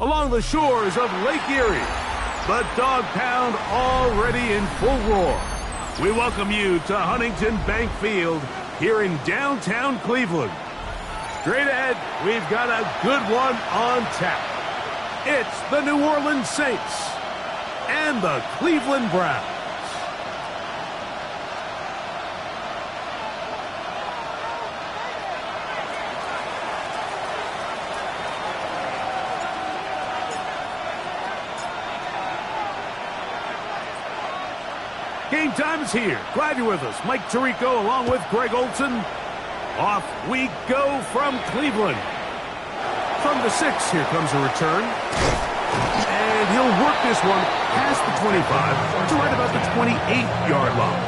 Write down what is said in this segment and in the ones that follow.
along the shores of Lake Erie. The Dog Pound already in full roar. We welcome you to Huntington Bank Field here in downtown Cleveland. Straight ahead, we've got a good one on tap. It's the New Orleans Saints and the Cleveland Browns. Game time is here. Glad you're with us. Mike Tirico along with Greg Olson. Off we go from Cleveland. From the 6, here comes a return. And he'll work this one past the 25 to right about the 28-yard line.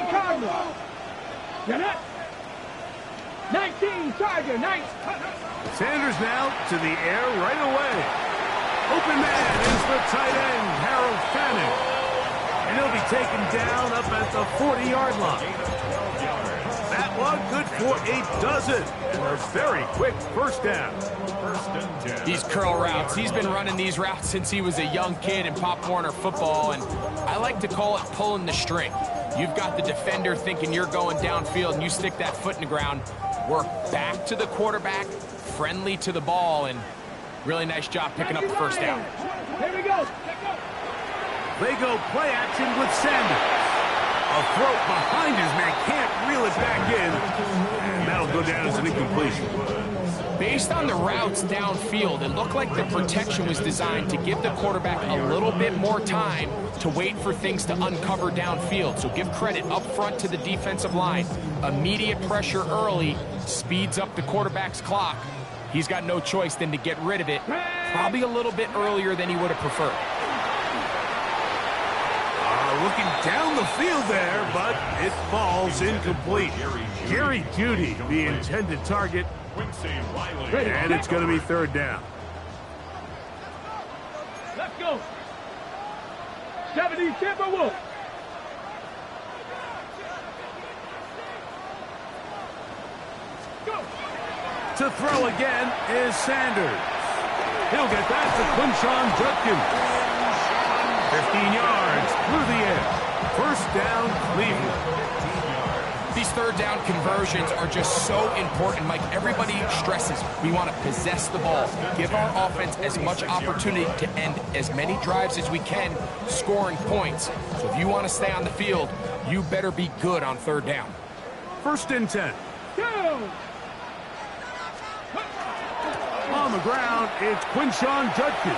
Cardinal. 19 Charger, 9. Sanders now to the air right away. Open man is the tight end, Harold Fanning. And he'll be taken down up at the 40-yard line. That one good for a dozen. And a very quick first down. These curl routes, he's been running these routes since he was a young kid in Pop Warner football, and I like to call it pulling the string. You've got the defender thinking you're going downfield, and you stick that foot in the ground, work back to the quarterback, friendly to the ball, and really nice job picking up the first down. Here we go. They go play action with Sanders. A throw behind his man, can't reel it back in, and that'll go down as an incompletion. Based on the routes downfield, it looked like the protection was designed to give the quarterback a little bit more time to wait for things to uncover downfield. So give credit up front to the defensive line. Immediate pressure early speeds up the quarterback's clock. He's got no choice than to get rid of it, probably a little bit earlier than he would have preferred. Looking down the field there, but it falls incomplete. Jerry Jeudy, the intended target. And it's going to be third down. Let's go. 70 Timberwolves. Go. To throw again is Sanders. He'll get that to Quinshon Judkins. 15 yards through the air. First down, Cleveland. These third down conversions are just so important, Mike. Everybody stresses we want to possess the ball, give our offense as much opportunity to end as many drives as we can, scoring points. So if you want to stay on the field, you better be good on third down. First and 10. Go. On the ground, it's Quinshon Judkins.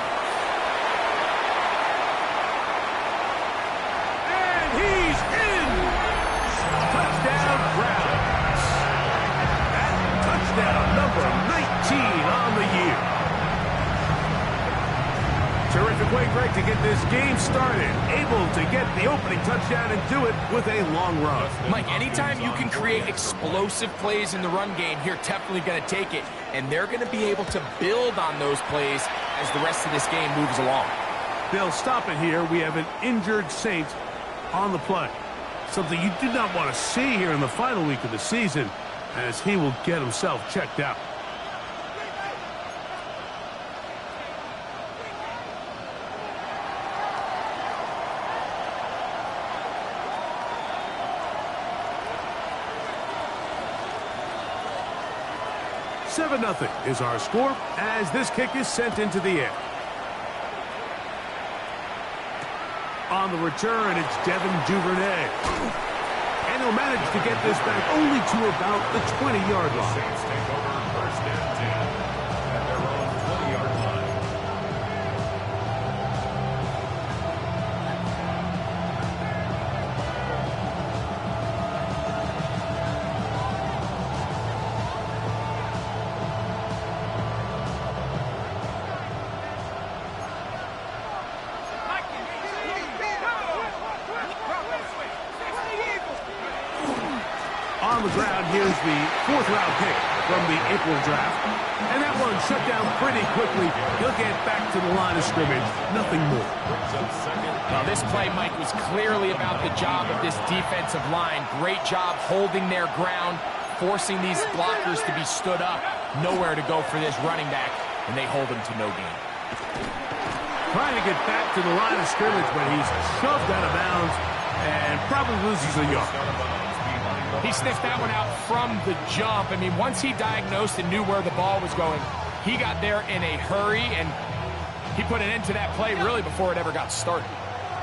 Touchdown number 19 on the year. Terrific way, Greg, to get this game started. Able to get the opening touchdown and do it with a long run. Mike, anytime you can create explosive plays in the run game, you're definitely going to take it. And they're going to be able to build on those plays as the rest of this game moves along. They'll stop it here. We have an injured Saint on the play. Something you did not want to see here in the final week of the season, as he will get himself checked out. Seven 0 is our score as this kick is sent into the air. On the return, it's Devin Duvernay. And he'll manage to get this back only to about the 20-yard line. On the ground, here's the fourth-round pick from the April draft. And that one shut down pretty quickly. He'll get back to the line of scrimmage. Nothing more. Well, this play, Mike, was clearly about the job of this defensive line. Great job holding their ground, forcing these blockers to be stood up. Nowhere to go for this running back, and they hold him to no gain. Trying to get back to the line of scrimmage, but he's shoved out of bounds and probably loses a yard. He sniffed that one out from the jump. I mean, once he diagnosed and knew where the ball was going, he got there in a hurry, and he put an end to that play really before it ever got started.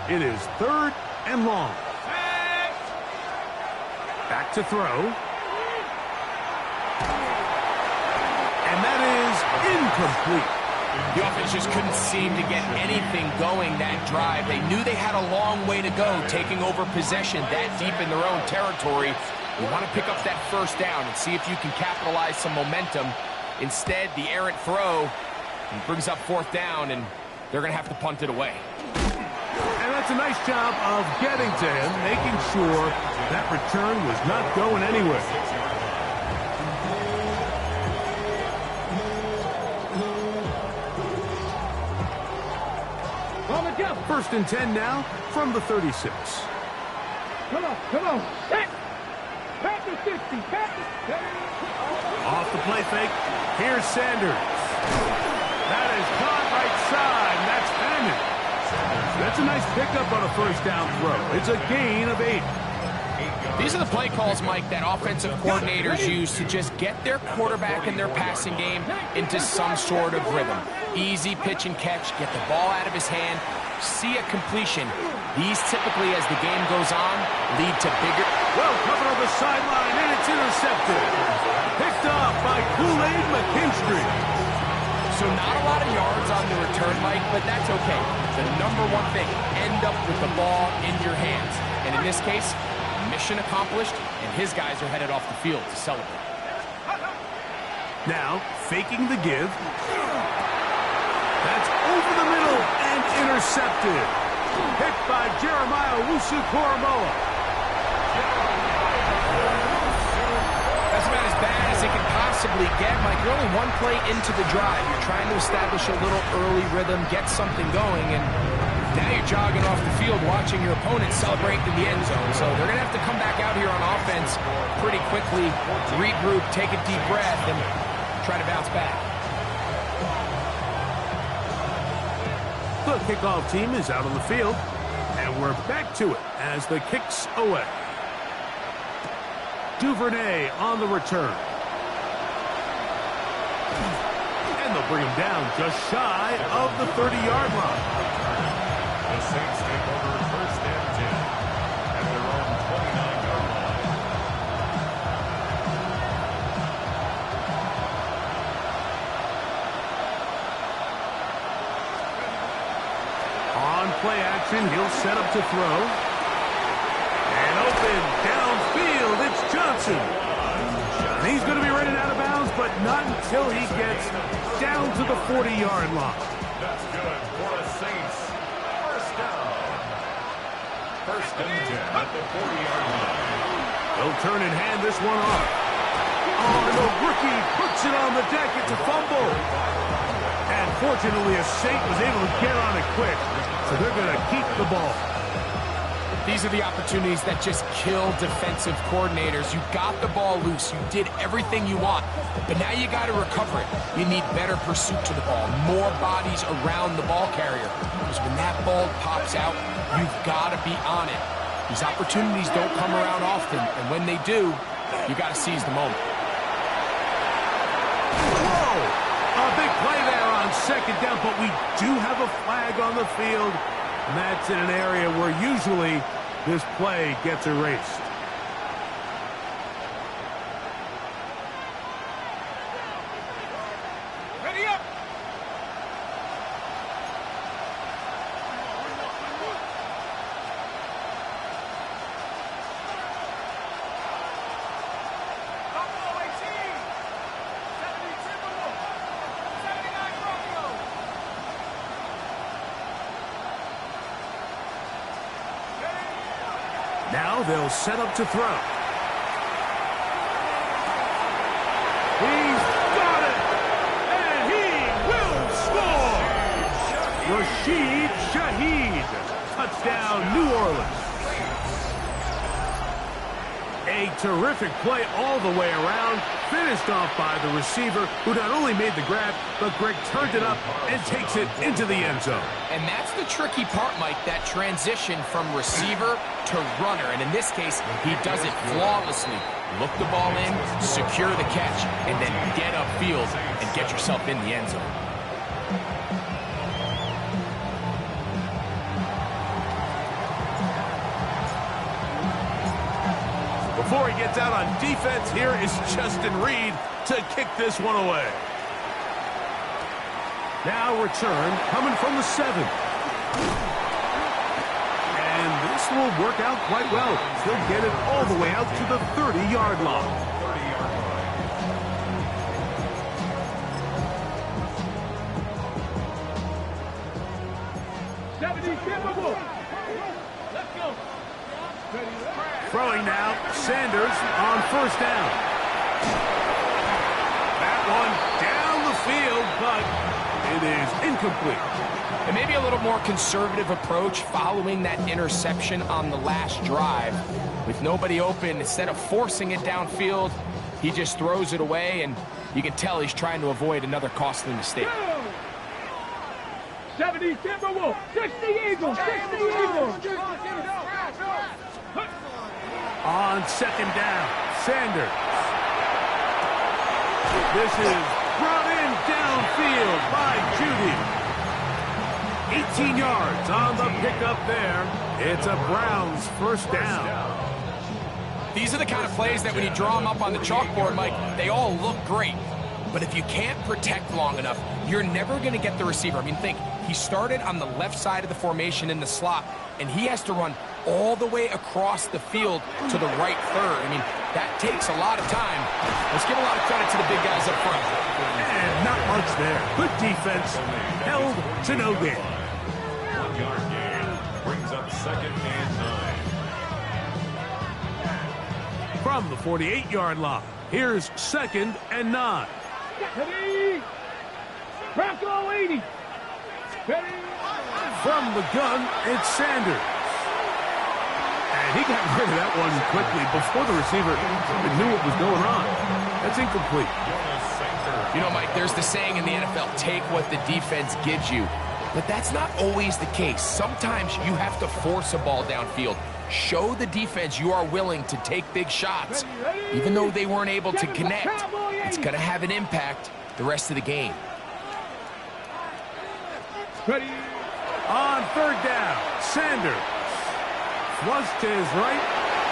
It is 3rd and long. Back to throw. And that is incomplete. The offense just couldn't seem to get anything going that drive. They knew they had a long way to go, taking over possession that deep in their own territory. You want to pick up that first down and see if you can capitalize some momentum. Instead, the errant throw brings up 4th down, and they're going to have to punt it away. And that's a nice job of getting to him, making sure that return was not going anywhere. First and 10 now from the 36. Come on, come on. Back to 50. Off the play fake. Here's Sanders. That is caught right side, and that's Hammond. That's a nice pickup on a first down throw. It's a gain of 8. These are the play calls, Mike, that offensive coordinators use to just get their quarterback and their passing game into some sort of rhythm. Easy pitch and catch, get the ball out of his hand, see a completion. These typically, as the game goes on, lead to bigger... Well covered on the sideline, and it's intercepted. Picked off by Kool-Aid McKinstry. So not a lot of yards on the return, Mike, but that's okay. The number one thing, end up with the ball in your hands. And in this case, mission accomplished, and his guys are headed off the field to celebrate. Now, faking the give. That's over the middle and intercepted. Hit by Jeremiah Wusu-Koromoa. That's about as bad as it can possibly get, Mike. You're only one play into the drive. You're trying to establish a little early rhythm, get something going, and now you're jogging off the field watching your opponent celebrate in the end zone. So they're going to have to come back out here on offense pretty quickly, regroup, take a deep breath, and try to bounce back. The kickoff team is out on the field, and we're back to it as the kick's away. Duvernay on the return. And they'll bring him down just shy of the 30-yard line. The Saints take over 1st and 10 at their own 29-yard line. On play action, he'll set up to throw. And open downfield, it's Johnson. And he's going to be running out of bounds, but not until he gets down to the 40-yard line. That's good for the Saints. First down. 1st and 10 at the 40-yard line. They'll turn and hand this one off. Oh, and the rookie puts it on the deck. It's a fumble. And fortunately, a Saint was able to get on it quick, so they're going to keep the ball. These are the opportunities that just kill defensive coordinators. You got the ball loose. You did everything you want. But now you got to recover it. You need better pursuit to the ball, more bodies around the ball carrier. Because when that ball pops out, you've got to be on it. These opportunities don't come around often. And when they do, you got to seize the moment. Whoa! A big play there on 2nd down, but we do have a flag on the field. And that's in an area where usually this play gets erased. Ready up. Now they'll set up to throw. He Rashid Shaheed. Touchdown, New Orleans. A terrific play all the way around, finished off by the receiver, who not only made the grab, but Greg turned it up and takes it into the end zone. And that's the tricky part, Mike, that transition from receiver to runner. And in this case, he does it flawlessly. Look the ball in, secure the catch, and then get upfield and get yourself in the end zone. Before he gets out on defense, here is Justin Reed to kick this one away. Now return coming from the 7. And this will work out quite well. He'll get it all the way out to the 30-yard line. 70, let's go. Throwing now, Sanders on first down. That one down the field, but it is incomplete. And maybe a little more conservative approach following that interception on the last drive. With nobody open, instead of forcing it downfield, he just throws it away, and you can tell he's trying to avoid another costly mistake. 70 Timberwolves, 60 Eagles, 60 Eagles. On second down, Sanders. This is brought in downfield by Judy. 18 yards on the pickup there. It's a Browns first down. These are the kind of plays that when you draw them up on the chalkboard, Mike, they all look great. But if you can't protect long enough, you're never going to get the receiver. I mean, think, he started on the left side of the formation in the slot, and he has to run all the way across the field to the right third. I mean, that takes a lot of time. Let's give a lot of credit to the big guys up front. And not much there. Good defense. Held to no gain. 1-yard gain brings up 2nd and 9. From the 48-yard line, here's 2nd and 9. Ready? Bronco 80. Ready? From the gun, it's Sanders. And he got rid of that one quickly before the receiver even knew what was going on. That's incomplete. You know, Mike, there's the saying in the NFL, take what the defense gives you. But that's not always the case. Sometimes you have to force a ball downfield. Show the defense you are willing to take big shots. Even though they weren't able to connect, it's going to have an impact the rest of the game. Ready? On third down, Sanders. Flushed to his right.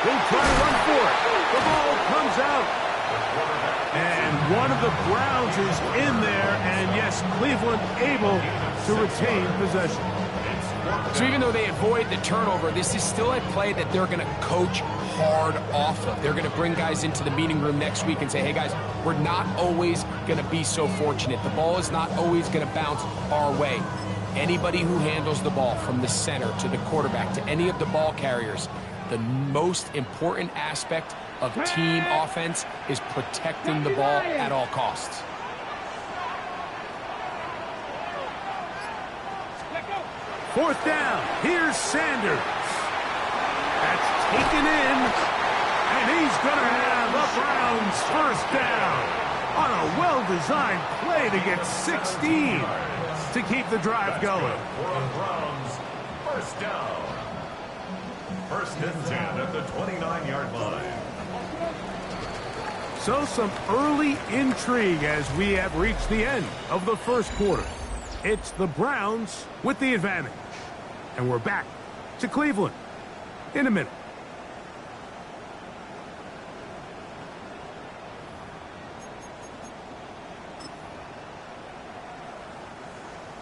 He'll try to run for it. The ball comes out. And one of the Browns is in there. And yes, Cleveland able to retain possession. So even though they avoid the turnover, this is still a play that they're going to coach hard off of. They're going to bring guys into the meeting room next week and say, hey, guys, we're not always going to be so fortunate. The ball is not always going to bounce our way. Anybody who handles the ball from the center to the quarterback to any of the ball carriers, the most important aspect of team offense is protecting the ball at all costs. Fourth down. Here's Sanders. That's taken in. And he's going to have the Browns first down on a well-designed play to get 16 to keep the drive going. Browns first down. 1st and 10 at the 29-yard line. So some early intrigue as we have reached the end of the first quarter. It's the Browns with the advantage. And we're back to Cleveland in a minute.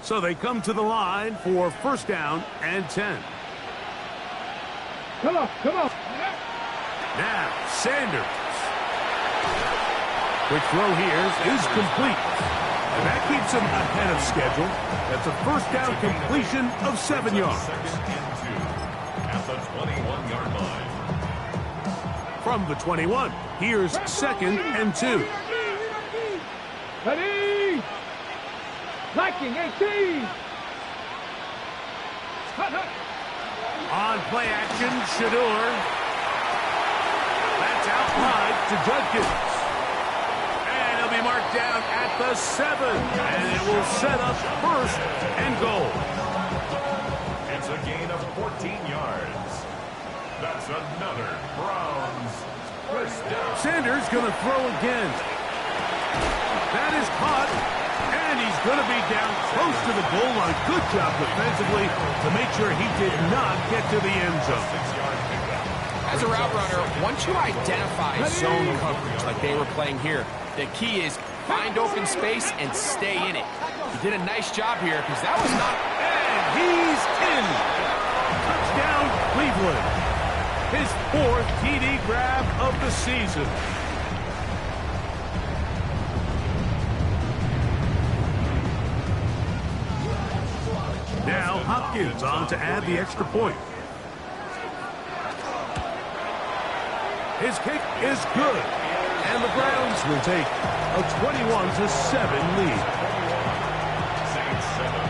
So they come to the line for first down and 10. Come on, come on. Now, Sanders. Quick throw here is complete. And that keeps him ahead of schedule. That's a first down completion of 7 yards. 2nd and 2 at the 21-yard line. From the 21, here's 2nd and 2. Ready? Liking 18. On play action, Shador. That's out wide to Judkins. And he'll be marked down at the 7. And it will set up first and goal. It's a gain of 14 yards. That's another Browns first down. Sanders going to throw again. That is caught. And he's going to be down close to the goal line. Good job defensively to make sure he did not get to the end zone. 6-yard pickup. As a route runner, once you identify zone coverage like they were playing here, the key is find open space and stay in it. He did a nice job here because that was not... And he's in. Touchdown, Cleveland. His 4th TD grab of the season. Now Hopkins on to add the extra point. His kick is good. And the Browns will take a 21-7 lead. Saints 7.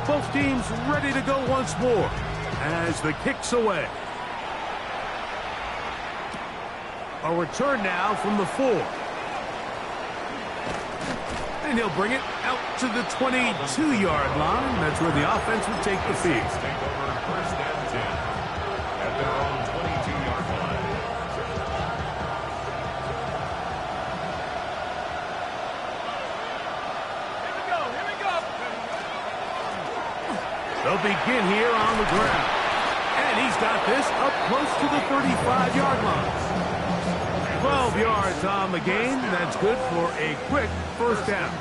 Both teams ready to go once more as the kick's away. A return now from the 4. And he'll bring it out to the 22-yard line. That's where the offense will take the field. Take over first and 10 at their own 22-yard line. Here we go. They'll begin here on the ground. And he's got this up close to the 35-yard line. 12 yards on the gain. That's good for a quick first down.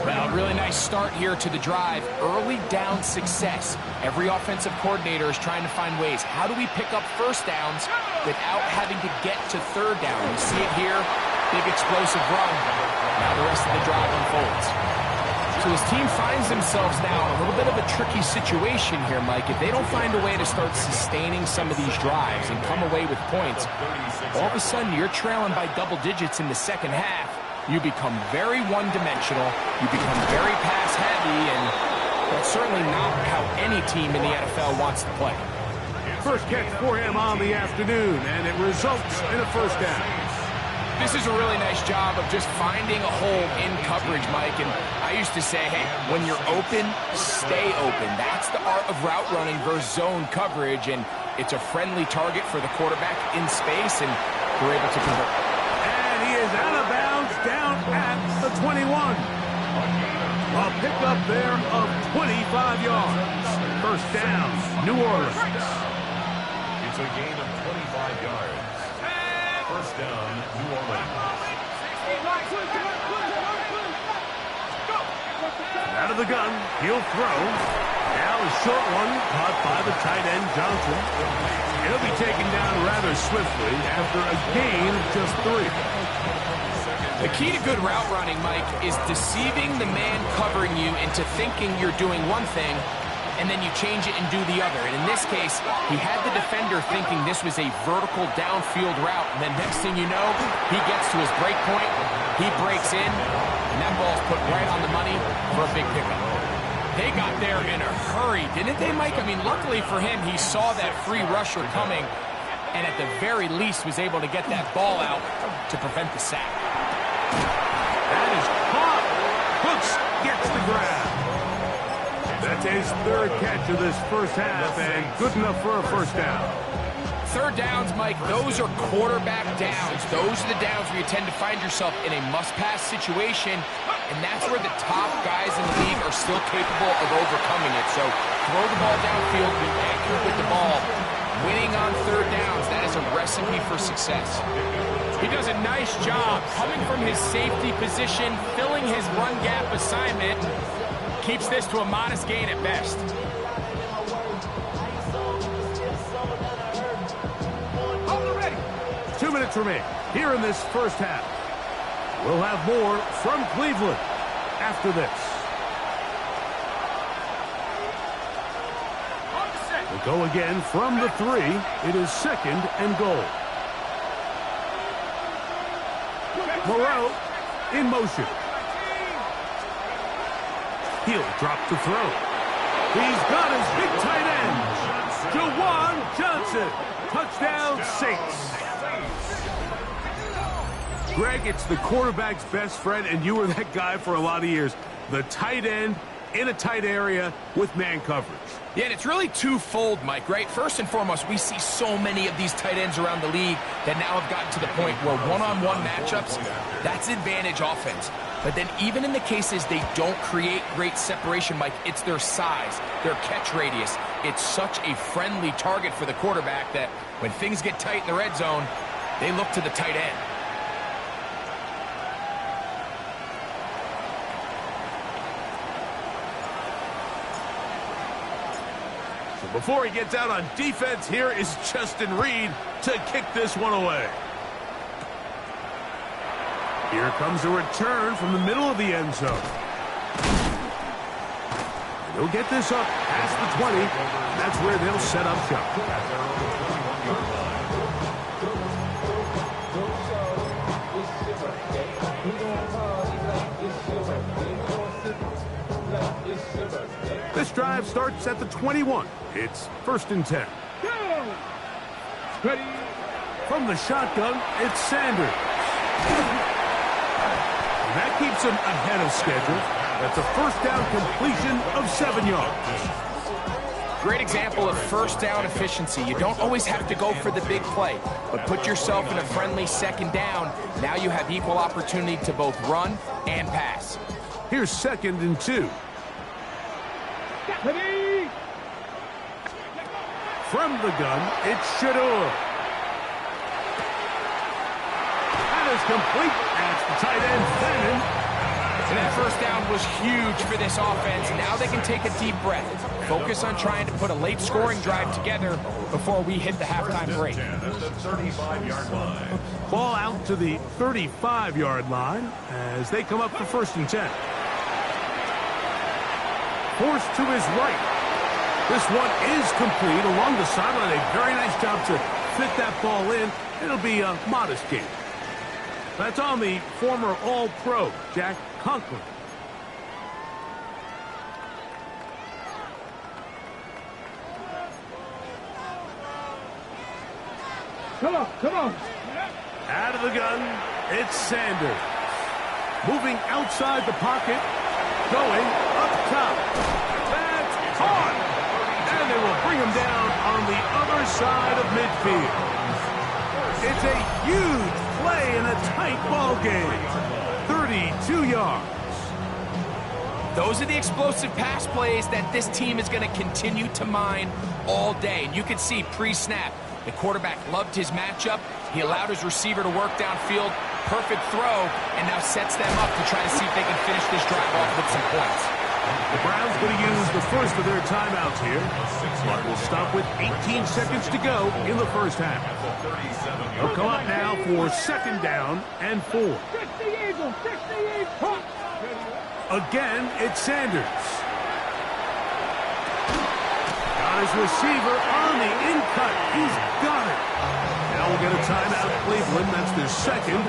Well, really nice start here to the drive. Early down success. Every offensive coordinator is trying to find ways. How do we pick up first downs without having to get to third down? You see it here. Big explosive run. Now the rest of the drive unfolds. So his team finds themselves now in a little bit of a tricky situation here, Mike. If they don't find a way to start sustaining some of these drives and come away with points, all of a sudden you're trailing by double digits in the second half. You become very one-dimensional. You become very pass-heavy, and that's certainly not how any team in the NFL wants to play. First catch for him on the afternoon, and it results in a first down. This is a really nice job of just finding a hole in coverage, Mike. And I used to say, hey, when you're open, stay open. That's the art of route running versus zone coverage. And it's a friendly target for the quarterback in space, and we're able to convert. And he is out of bounds down at the 21. A pickup there of 25 yards. First down, New Orleans. It's a gain of 25 yards. First down, New Orleans. Out of the gun, he'll throw. Now a short one caught by the tight end, Johnson. He'll be taken down rather swiftly after a gain of just 3. The key to good route running, Mike, is deceiving the man covering you into thinking you're doing one thing, and then you change it and do the other. And in this case, he had the defender thinking this was a vertical downfield route, and then next thing you know, he gets to his break point, he breaks in, and that ball's put right on the money for a big pickup. They got there in a hurry, didn't they, Mike? I mean, luckily for him, he saw that free rusher coming, and at the very least was able to get that ball out to prevent the sack. That is caught. Brooks gets the grab. That's his 3rd catch of this first half, and good enough for a first down. Third downs, Mike, those are quarterback downs. Those are the downs where you tend to find yourself in a must-pass situation, and that's where the top guys in the league are still capable of overcoming it. So throw the ball downfield, be accurate with the ball. Winning on third downs, that is a recipe for success. He does a nice job coming from his safety position, filling his run gap assignment. Keeps this to a modest gain at best. 2 minutes remain here in this first half. We'll have more from Cleveland after this. We'll go again from the 3. It is 2nd and goal. Moreau in motion. He'll drop the throw. He's got his big tight end, Jawan Johnson. Touchdown, Saints. Greg, it's the quarterback's best friend, and you were that guy for a lot of years. The tight end in a tight area with man coverage. Yeah, and it's really twofold, Mike, right? First and foremost, we see so many of these tight ends around the league that now have gotten to the point where one-on-one matchups, that's advantage offense. But then even in the cases they don't create great separation, Mike, it's their size, their catch radius. It's such a friendly target for the quarterback that when things get tight in the red zone, they look to the tight end. Before he gets out on defense, here is Justin Reed to kick this one away. Here comes a return from the middle of the end zone. They'll get this up past the 20. That's where they'll set up shop. This drive starts at the 21. It's 1st and 10. Go! Ready? From the shotgun, it's Sanders. That keeps him ahead of schedule. That's a first down completion of 7 yards. Great example of first down efficiency. You don't always have to go for the big play, but put yourself in a friendly second down. Now you have equal opportunity to both run and pass. Here's 2nd and 2. Ready? From the gun, it's Shador. That is complete. That's the tight end, Fannin. And that first down was huge for this offense. Now they can take a deep breath. Focus on trying to put a late scoring drive together before we hit the halftime break. At the 35-yard line. Ball out to the 35-yard line as they come up for 1st and 10. Forced to his right. This one is complete along the sideline. A very nice job to fit that ball in. It'll be a modest gain. That's on the former All-Pro, Jack Conklin. Come on, come on. Out of the gun, it's Sanders. Moving outside the pocket, going up top. That's caught. And they will bring him down on the other side of midfield. It's a huge play in a tight ball game. 32 yards. Those are the explosive pass plays that this team is going to continue to mine all day. And you can see pre-snap, the quarterback loved his matchup. He allowed his receiver to work downfield. Perfect throw, and now sets them up to try to see if they can finish this drive off with some points. The Browns going to use the first of their timeouts here. Clock will stop with 18 seconds to go in the first half. They'll come up now for 2nd down and 4. 60 Eagles, 60 Eagles. Again, it's Sanders. Got his receiver on the in-cut. He's got it. Now we'll get a timeout, Cleveland. That's their 2nd,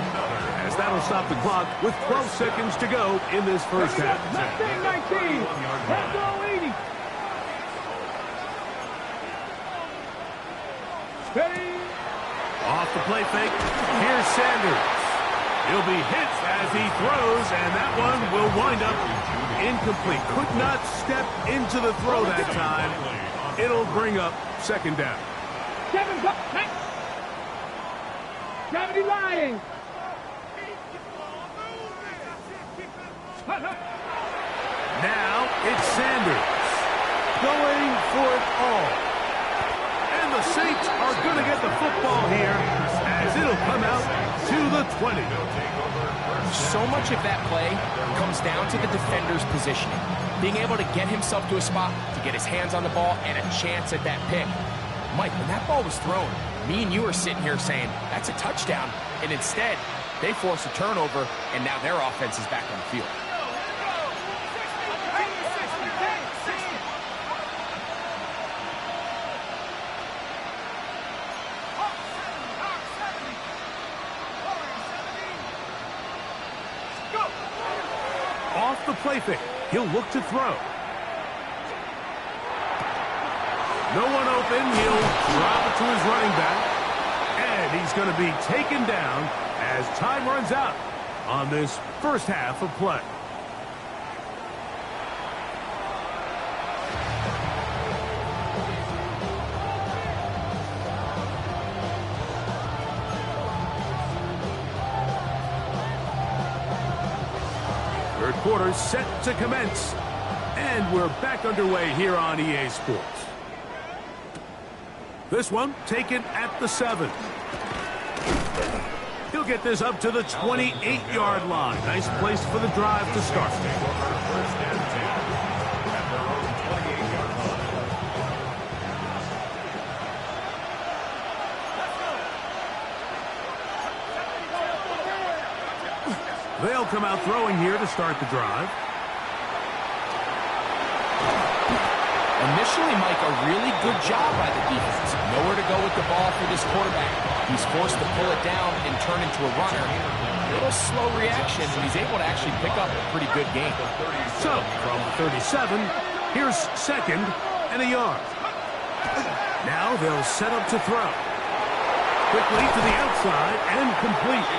as that'll stop the clock with 12 seconds to go in this first half. 19, let's go 80. Ready? Off the play fake, here's Sanders. He'll be hit as he throws, and that one will wind up incomplete. Could not step into the throw that time. It'll bring up 2nd down. Kevin, gravity lying. Now it's Sanders going for it all. And the Saints are going to get the football here as it'll come out to the 20. So much of that play comes down to the defender's positioning. Being able to get himself to a spot, to get his hands on the ball, and a chance at that pick. Mike, when that ball was thrown, me and you were sitting here saying, that's a touchdown. And instead, they force a turnover, and now their offense is back on the field. off the play fake. He'll look to throw. No one open. He'll drop it to his running back. And he's going to be taken down as time runs out on this first half of play. Third quarter set to commence. And we're back underway here on EA Sports. This one taken at the 7. He'll get this up to the 28-yard line. Nice place for the drive to start. First and 10 at their own 28-yard line. They'll come out throwing here to start the drive. Initially, Mike, a really good job by the defense. Nowhere to go with the ball for this quarterback. He's forced to pull it down and turn into a runner. A little slow reaction, and he's able to actually pick up a pretty good game. So, from 37, here's second and a yard. Now they'll set up to throw. Quickly to the outside and complete.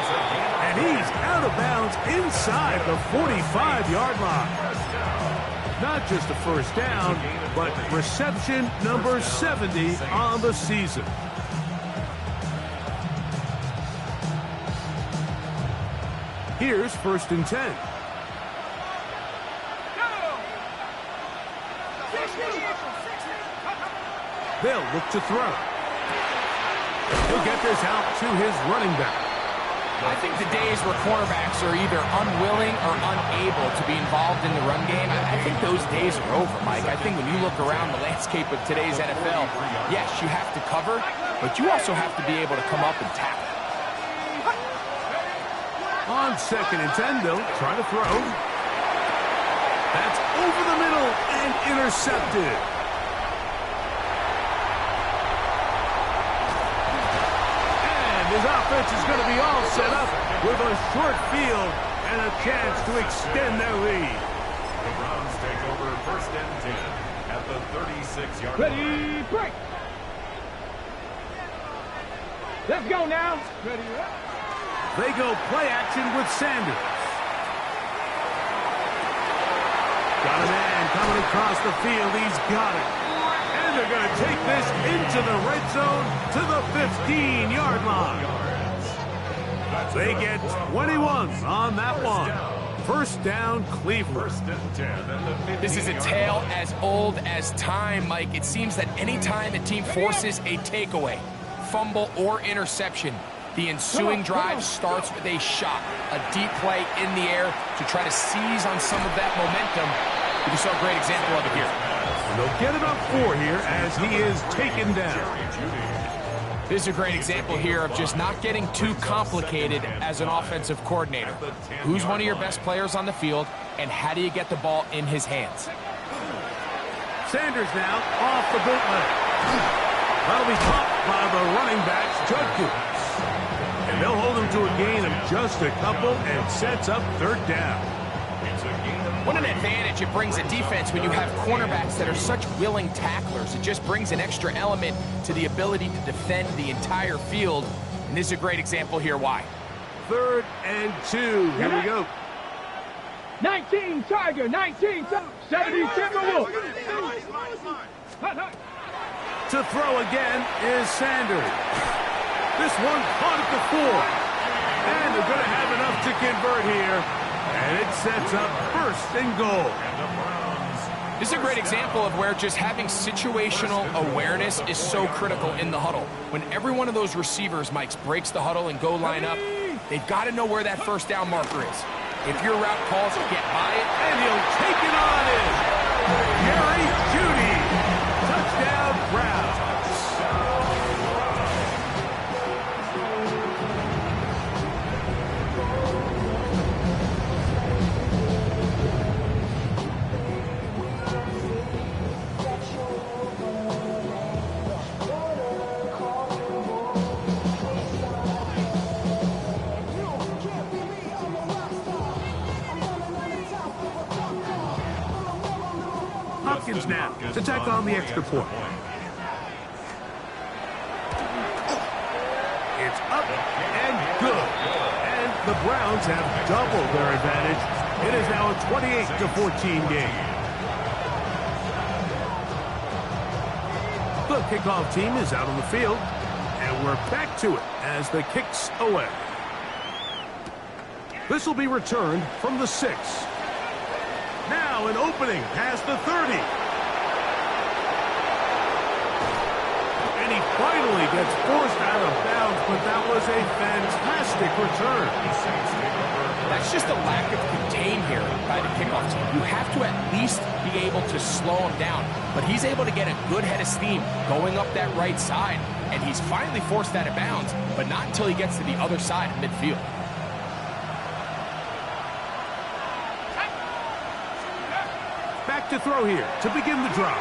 And he's out of bounds inside the 45-yard line. Not just a first down, but reception number 70 on the season. Here's first and 10. They'll look to throw. He'll get this out to his running back. I think the days where cornerbacks are either unwilling or unable to be involved in the run game, I think those days are over, Mike. I think when you look around the landscape of today's NFL, yes, you have to cover, but you also have to be able to come up and tackle. On second and 10, they'll try to throw. That's over the middle and intercepted. His offense is going to be all set up with a short field and a chance to extend their lead. The Browns take over first and 10 at the 36-yard line. Ready, break. Let's go now. Ready, They go play action with Sanders. Got a man coming across the field. He's got it. And they're going to take this into the red zone to the 15-yard line. They get 21 on that one. First down, Cleveland. First and 10 at the 15-yard line. This is a tale as old as time, Mike. It seems that any time a team forces a takeaway, fumble, or interception, the ensuing drive starts with a shot, a deep play in the air to try to seize on some of that momentum. We saw a great example of it here. And they'll get about 4 here as he is taken down. This is a great example here of just not getting too complicated as an offensive coordinator. Who's one of your best players on the field, and how do you get the ball in his hands? Sanders now off the bootleg. That'll be caught by the running backs, Judkins. And they'll hold him to a gain of just a couple and sets up third down. What an advantage it brings a defense when you have cornerbacks that are such willing tacklers. It just brings an extra element to the ability to defend the entire field. And this is a great example here why. 3rd and 2. Here we go. 19 Tiger, 19 70 Timberwolf. To throw again is Sanders. This one caught at the 4. And they're going to have enough to convert here. And it sets up first and goal. This is a great example of where just having situational awareness is so critical in the huddle. When every one of those receivers, Mike, breaks the huddle and go line up, they've got to know where that first down marker is. If your route calls, get by it. And he'll take it on in. Jerry Jeudy. Touchdown, Browns. Hopkins now to tack on the extra point. It's up and good. And the Browns have doubled their advantage. It is now a 28-14 game. The kickoff team is out on the field. And we're back to it as the kick's away. This will be returned from the 6. Now an opening past the 30. And he finally gets forced out of bounds, but that was a fantastic return. That's just a lack of contain here by the kickoff team. You have to at least be able to slow him down. But he's able to get a good head of steam going up that right side. And he's finally forced out of bounds, but not until he gets to the other side of midfield. Back to throw here to begin the drop.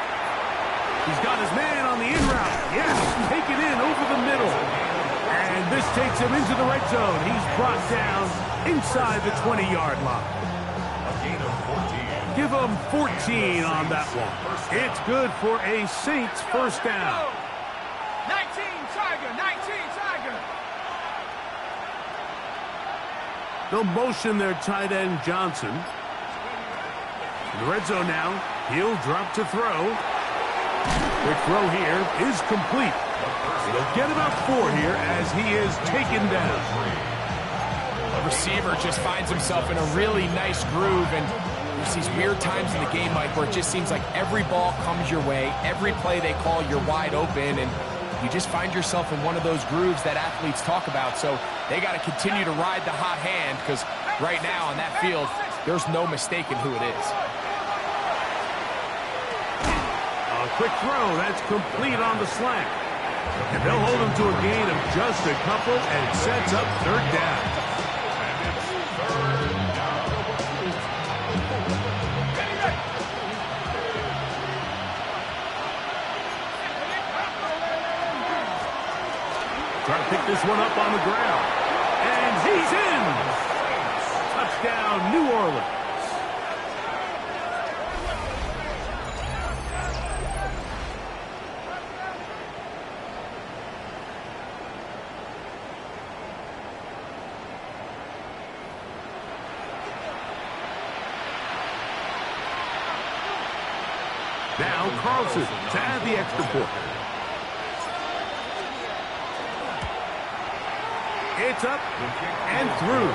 He's got his man on the in route. Yes, take it in over the middle. And this takes him into the red zone. He's brought down inside the 20-yard line. A gain of 14. Give him 14 on that one. It's good for a Saints first down. 19 Tiger, 19 Tiger. They'll motion their tight end Johnson. In the red zone now. He'll drop to throw. Quick throw here is complete. He'll get about 4 here as he is taken down. The receiver just finds himself in a really nice groove, and there's these weird times in the game, Mike, where it just seems like every ball comes your way, every play they call, you're wide open, and you just find yourself in one of those grooves that athletes talk about. So they got to continue to ride the hot hand, because right now on that field, there's no mistaking who it is. A quick throw, that's complete on the slant. And they'll hold him to a gain of just a couple, and it sets up third down. Trying to pick this one up on the ground. And he's in! Touchdown, New Orleans. Now Carlson to add the extra point. It's up and through.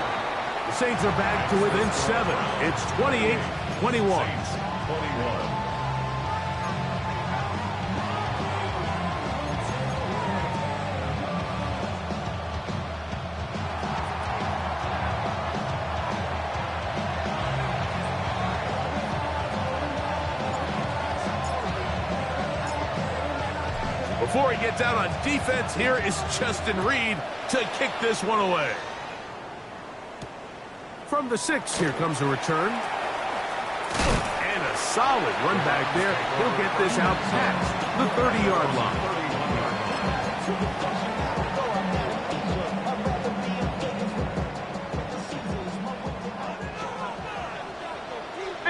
The Saints are back to within 7. It's 28-21. Before he gets out on defense, here is Justin Reed to kick this one away. From the 6, here comes a return. And a solid run back there. He'll get this out past the 30-yard line.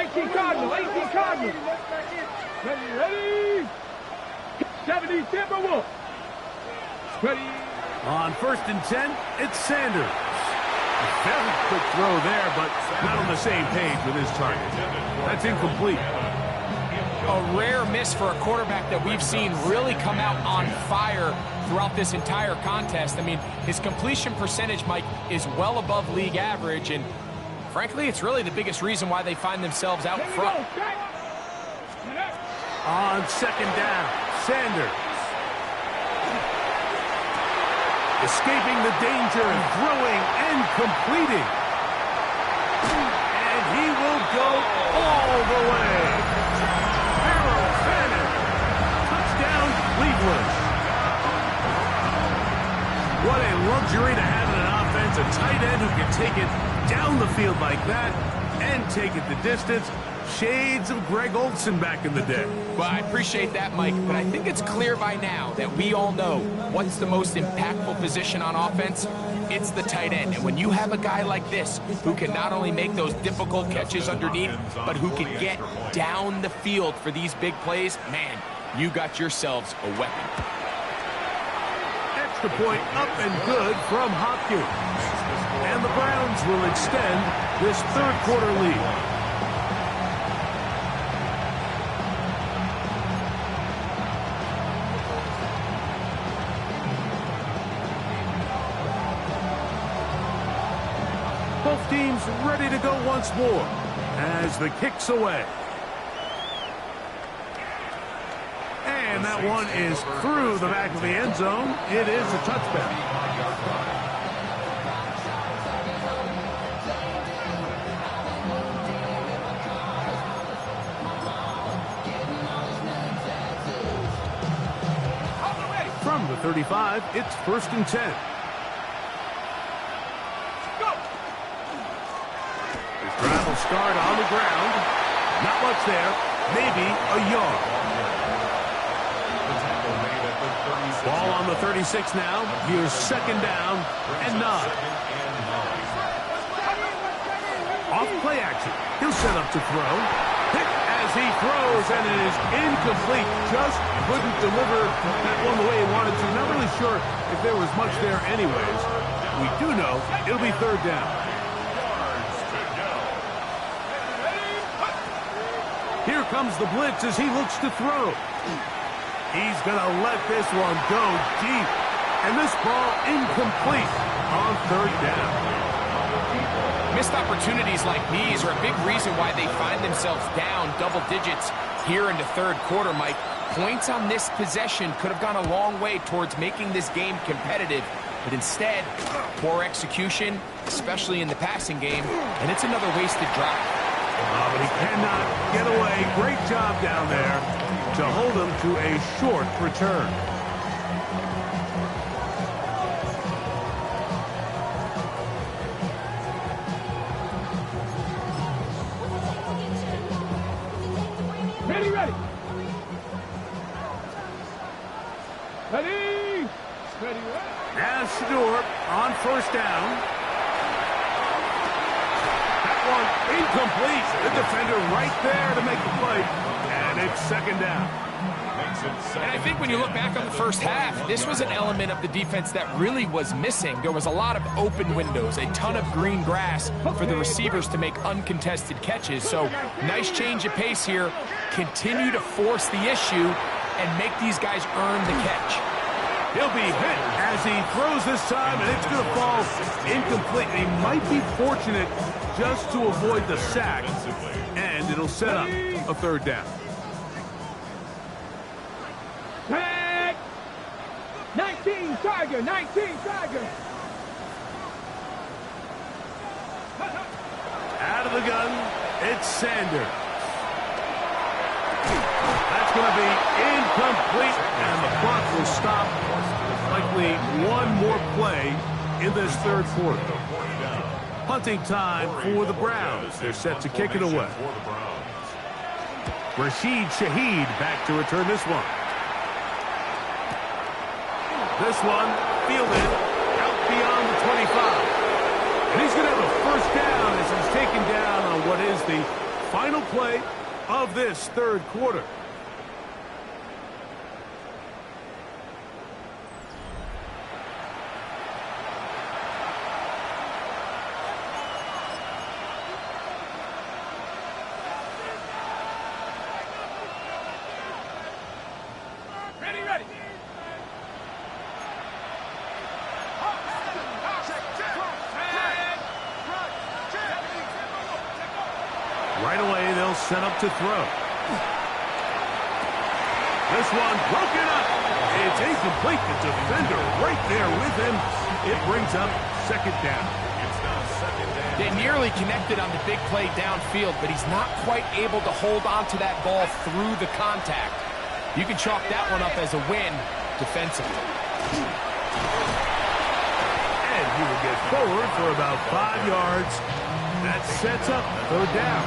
18 Cardinal, 18 Cardinal. Ready? 70 Timberwolves. Ready? On 1st and 10, it's Sanders. A very quick throw there, but not on the same page with his target. That's incomplete. A rare miss for a quarterback that we've seen really come out on fire throughout this entire contest. I mean, his completion percentage, Mike, is well above league average, and frankly, it's really the biggest reason why they find themselves out in front. On 2nd down, Sanders. Escaping the danger, throwing and completing. And he will go all the way. Harold Fannin. Touchdown, Cleveland. What a luxury to have in an offense, a tight end who can take it down the field like that and take it the distance. Shades of Greg Olson back in the day. Well, I appreciate that, Mike, but I think it's clear by now that we all know what's the most impactful position on offense. It's the tight end. And when you have a guy like this who can not only make those difficult catches underneath, but who can get down the field for these big plays, man, you got yourselves a weapon. Extra point up and good from Hopkins. And the Browns will extend this third quarter lead. Both teams ready to go once more as the kick's away. And that one is through the back of the end zone. It is a touchback. From the 35, it's 1st and 10. Drive will start on the ground. Not much there. Maybe a yard. Ball on the 36 now. Here's 2nd down and 9. Off play action. He'll set up to throw. Hit as he throws, and it is incomplete. Just couldn't deliver that one the way he wanted to. Not really sure if there was much there anyways. We do know it'll be 3rd down. Here comes the blitz as he looks to throw. He's going to let this one go deep. And this ball incomplete on 3rd down. Missed opportunities like these are a big reason why they find themselves down double digits here in the 3rd quarter, Mike. Points on this possession could have gone a long way towards making this game competitive. But instead, poor execution, especially in the passing game, and it's another wasted drive. But he cannot get away. Great job down there to hold him to a short return. Ready, ready. Ready. Ready, ready. Now Shador on 1st down. Incomplete. The defender right there to make the play. And it's 2nd down. And I think when you look back on the first half, this was an element of the defense that really was missing. There was a lot of open windows, a ton of green grass for the receivers to make uncontested catches. So nice change of pace here. Continue to force the issue and make these guys earn the catch. He'll be hit as he throws this time, and it's going to fall incomplete. He might be fortunate just to avoid the sack, and it'll set up a 3rd down. Tag. 19 Tiger, 19 Tiger. Out of the gun, it's Sanders. That's going to be incomplete, and the clock will stop. Likely one more play in this 3rd quarter. Punting time for the Browns. They're set to kick it away. Rashid Shaheed back to return this one. This one fielded out beyond the 25. And he's going to have a 1st down as he's taken down on what is the final play of this 3rd quarter. Right away, they'll set up to throw. This one broken up. It's incomplete. The defender right there with him. It brings up 2nd down. They nearly connected on the big play downfield, but he's not quite able to hold on to that ball through the contact. You can chalk that one up as a win defensively. And he will get forward for about 5 yards. That sets up 3rd down.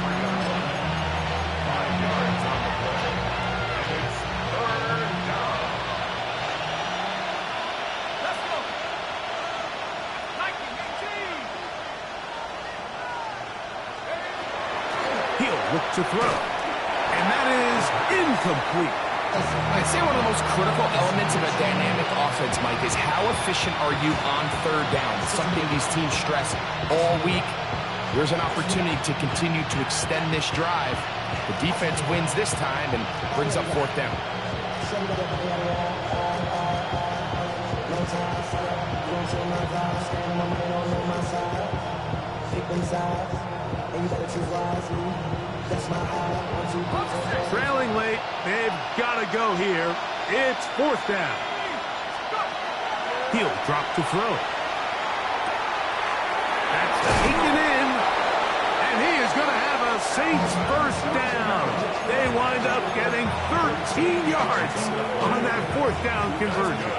to throw. And that is incomplete. I'd say one of the most critical elements of a dynamic offense, Mike, is how efficient are you on third down? It's something these teams stress all week. There's an opportunity to continue to extend this drive. The defense wins this time and brings up fourth down. Trailing late, they've got to go here. It's fourth down. He'll drop to throw. That's taken in, and he is going to have a Saints first down. They wind up getting 13 yards on that fourth down conversion.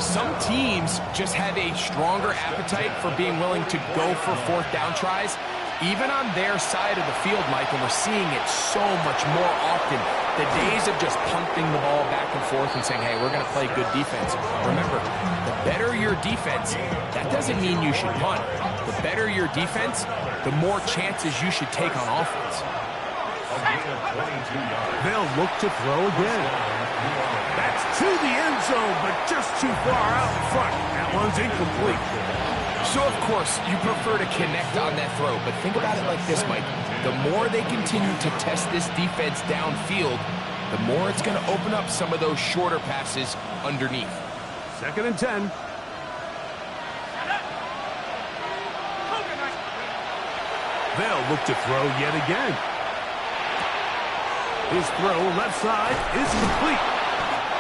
Some teams just have a stronger appetite for being willing to go for fourth down tries, even on their side of the field, Mike, and we're seeing it so much more often. The days of just pumping the ball back and forth and saying, hey, we're going to play good defense. Remember, the better your defense, that doesn't mean you should punt. The better your defense, the more chances you should take on offense. They'll look to throw again. That's to the end zone, but just too far out in front. That one's incomplete. So, of course, you prefer to connect on that throw, but think about it like this, Mike. The more they continue to test this defense downfield, the more it's going to open up some of those shorter passes underneath. 2nd and 10. They'll look to throw yet again. His throw left side is complete.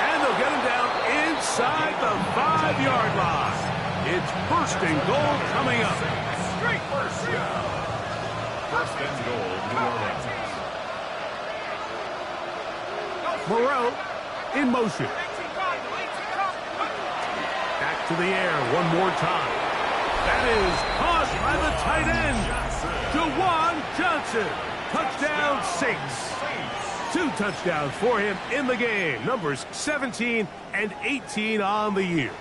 And they'll get him down inside the 5-yard line. It's first and goal coming up. First down. First and goal, New Orleans. Moreau in motion. Back to the air one more time. That is caught by the tight end, Juwan Johnson. Touchdown, Saints. 2 touchdowns for him in the game. Numbers 17 and 18 on the year.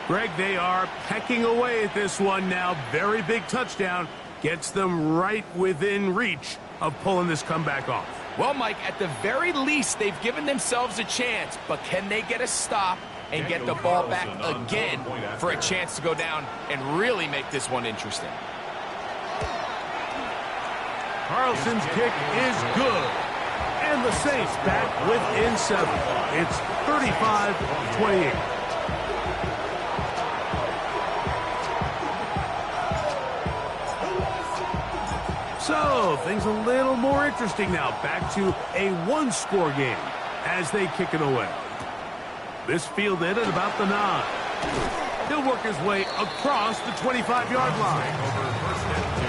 Greg, they are pecking away at this one now. Very big touchdown. Gets them right within reach of pulling this comeback off. Well, Mike, at the very least, they've given themselves a chance, but can they get a stop and get the ball back again for a chance to go down and really make this one interesting? Carlson's kick is good. And the Saints back within 7. It's 35-28. So, things a little more interesting now. Back to a 1-score game as they kick it away. This fielded at about the 9. He'll work his way across the 25-yard line. Over first and 10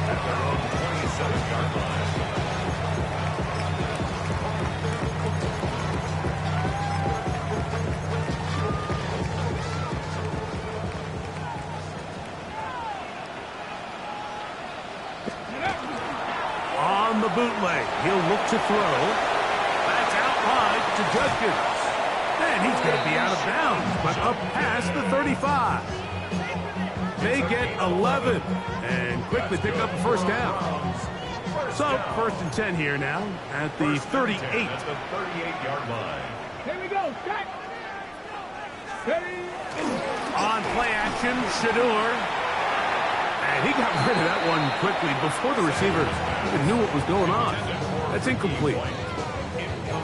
at their own 27-yard line. On the bootleg, he'll look to throw. That's out wide to Judkins. And he's going to be out of bounds, but up past the 35. They get 11 and quickly pick up a first down. So, 1st and 10 here now at the 38. At the 38-yard line. Here we go. Jack. Ready. On play action, Shador. And he got rid of that one quickly before the receiver even knew what was going on. That's incomplete.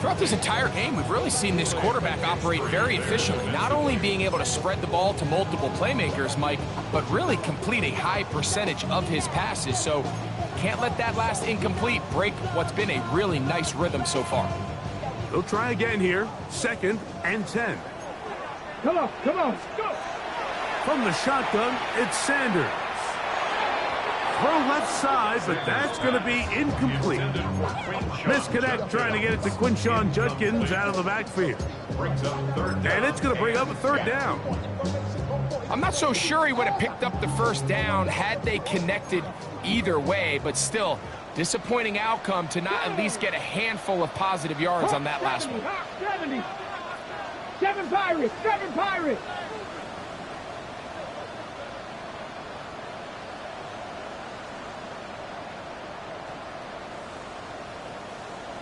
Throughout this entire game, we've really seen this quarterback operate very efficiently, not only being able to spread the ball to multiple playmakers, Mike, but really complete a high percentage of his passes. So can't let that last incomplete break what's been a really nice rhythm so far. They'll try again here. 2nd and 10. Come on. Go. From the shotgun, it's Sanders. Throw left side, but that's going to be incomplete. Misconnect trying to get it to Quinshawn Judkins out of the backfield. And it's going to bring up a 3rd down. I'm not so sure he would have picked up the first down had they connected either way, but still, disappointing outcome to not at least get a handful of positive yards on that last one. 70. 7 Pirates.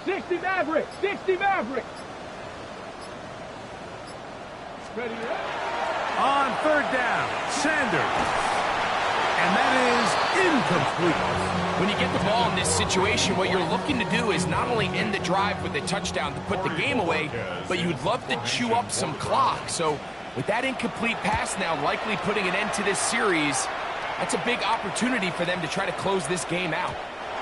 60 Mavericks. 60 Mavericks. Ready up. On third down, Sanders. And that is incomplete. When you get the ball in this situation, what you're looking to do is not only end the drive with a touchdown to put the game away, but you'd love to chew up some clock. So with that incomplete pass now likely putting an end to this series, that's a big opportunity for them to try to close this game out.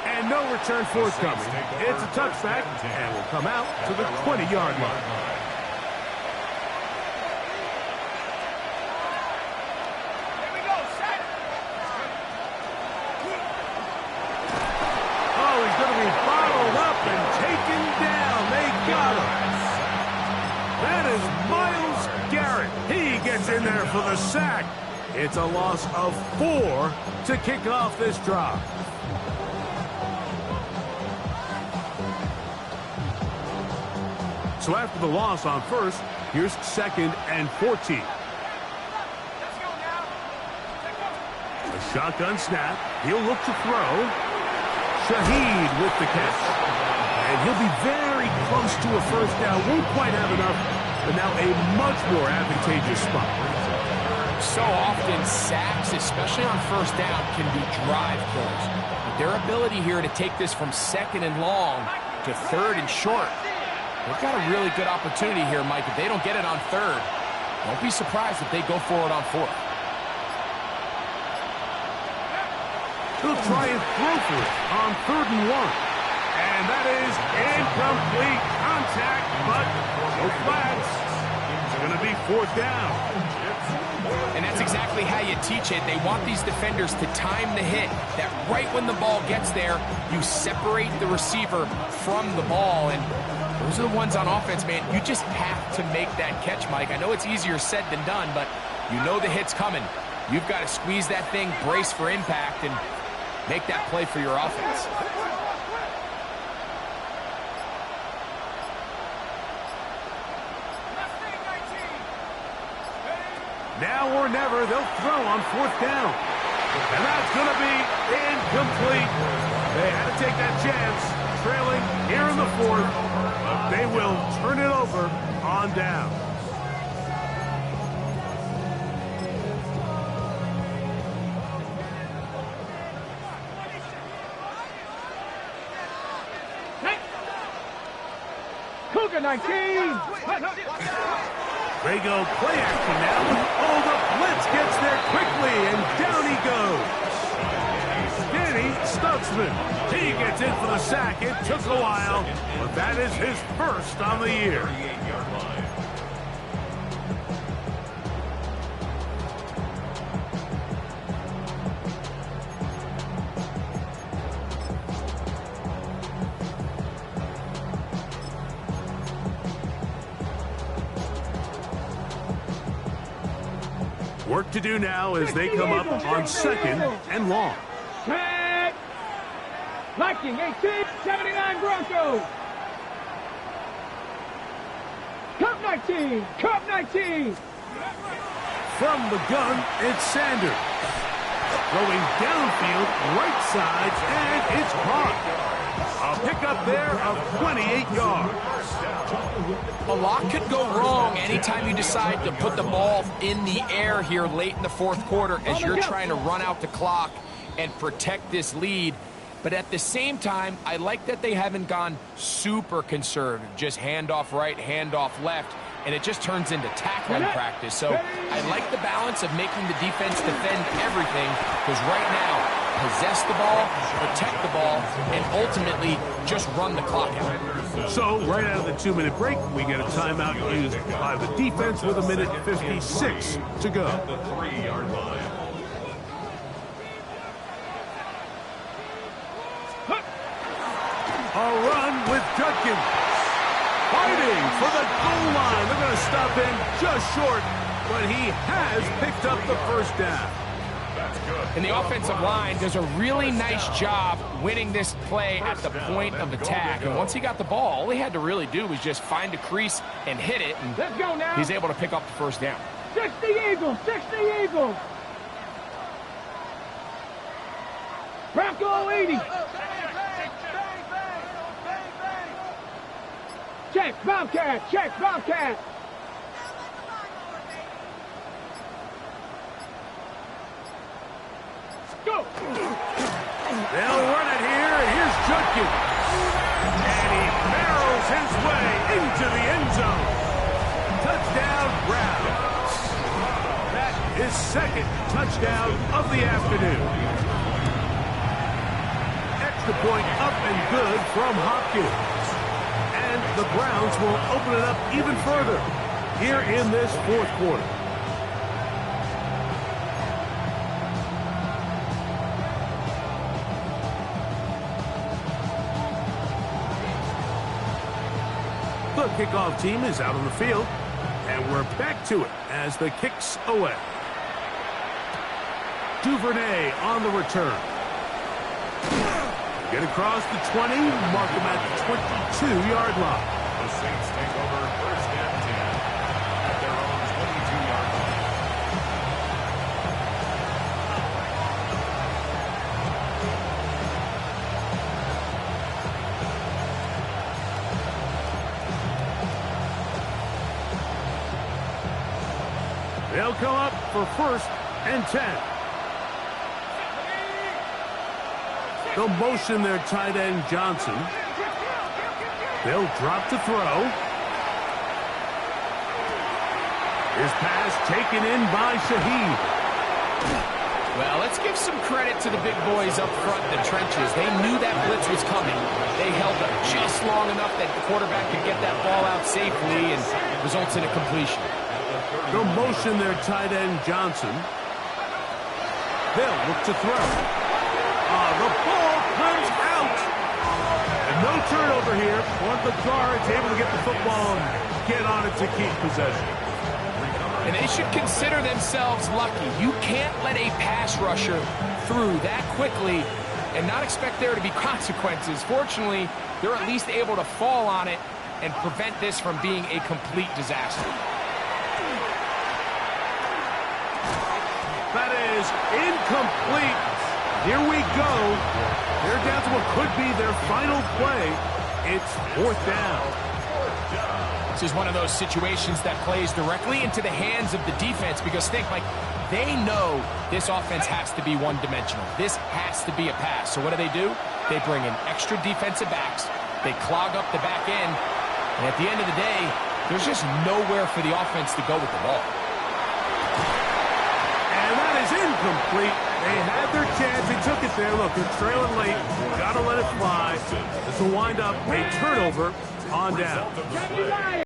And no return forthcoming. It's a touchback and will come out to the 20-yard line. In there for the sack. It's a loss of 4 to kick off this drive. So after the loss on first, here's 2nd and 14. A shotgun snap. He'll look to throw. Shaheed with the catch. And he'll be very close to a first down. Won't quite have enough. But now a much more advantageous spot. So often, sacks, especially on first down, can be drive killers. But their ability here to take this from 2nd and long to 3rd and short, they've got a really good opportunity here, Mike. If they don't get it on 3rd, don't be surprised if they go for it on 4th. He'll try and throw for it on 3rd and 1. And that is incomplete contact, but no flags. It's going to be 4th down. And that's exactly how you teach it. They want these defenders to time the hit, that right when the ball gets there, you separate the receiver from the ball. And those are the ones on offense, man. You just have to make that catch, Mike. I know it's easier said than done, but you know the hit's coming. You've got to squeeze that thing, brace for impact, and make that play for your offense. Now or never, they'll throw on 4th down. And that's going to be incomplete. They had to take that chance, trailing here in the 4th. But they will turn it over on down. Cougar 19. They go play action now. Oh, the blitz gets there quickly, and down he goes. Danny Stutzman. He gets in for the sack. It took a while, but that is his first on the year. Work to do now as they come up on 2nd and long. Tag. Viking 18, 79 Broncos. Cup 19, Cup 19. From the gun, it's Sanders. Throwing downfield, right side, and it's caught. A pickup there of 28 yards. A lot could go wrong anytime you decide to put the ball in the air here late in the 4th quarter as you're trying to run out the clock and protect this lead. But at the same time, I like that they haven't gone super conservative, just handoff right, handoff left, and it just turns into tackling practice. So I like the balance of making the defense defend everything, because right now, possess the ball, protect the ball, and ultimately just run the clock out. So right out of the 2-minute break, we get a timeout used by the defense with 1:56 to go. The 3-yard line. A run with Judkins. Fighting for the goal line. They're going to stop him just short, but he has picked up the first down. And the offensive line does a really nice job winning this play at the point of attack. And once he got the ball, all he had to really do was just find a crease and hit it. And let's go now. He's able to pick up the first down. 60 Eagles, 60 Eagles. Bronco 80. Check, Bobcat. Check, Bobcat. Go. They'll run it here. Here's Judkins. And he barrels his way into the end zone. Touchdown, Browns. That is second touchdown of the afternoon. Extra point up and good from Hopkins. And the Browns will open it up even further here in this fourth quarter. The kickoff team is out on the field, and we're back to it as the kick's away. Duvernay on the return. Get across the 20, mark him at the 22-yard line. The Saints take over first and 10 at their own 22-yard line. They'll come up for first and 10. They'll motion their tight end, Johnson. They'll drop to throw. His pass taken in by Shaheed. Well, let's give some credit to the big boys up front in the trenches. They knew that blitz was coming. They held up just long enough that the quarterback could get that ball out safely and results in a completion. They'll motion their tight end, Johnson. They'll look to throw. The ball comes out. And no turnover here, but the guard's able to get the football and get on it to keep possession. And they should consider themselves lucky. You can't let a pass rusher through that quickly and not expect there to be consequences. Fortunately, they're at least able to fall on it and prevent this from being a complete disaster. That is incomplete. Here we go. They're down to what could be their final play. It's fourth down. This is one of those situations that plays directly into the hands of the defense because think, like, they know this offense has to be one-dimensional. This has to be a pass. So what do? They bring in extra defensive backs. They clog up the back end. And at the end of the day, there's just nowhere for the offense to go with the ball. And that is incomplete. They had their chance. They took it there. Look, they're trailing late. Got to let it fly. This will wind up a turnover on down.